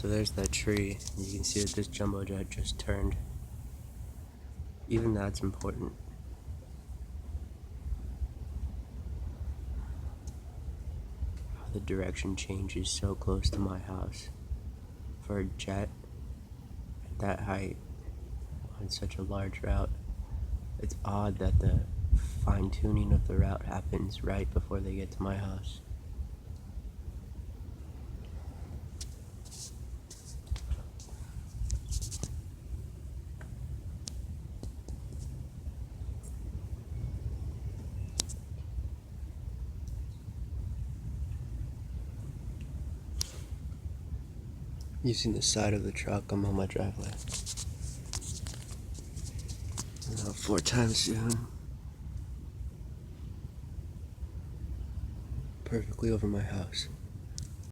So there's that tree. You can see that this jumbo jet just turned. Even that's important. How the direction changes so close to my house. For a jet at that height on such a large route, it's odd that the fine-tuning of the route happens right before they get to my house. Using the side of the truck, I'm on my driveway. 4 times soon. Perfectly over my house.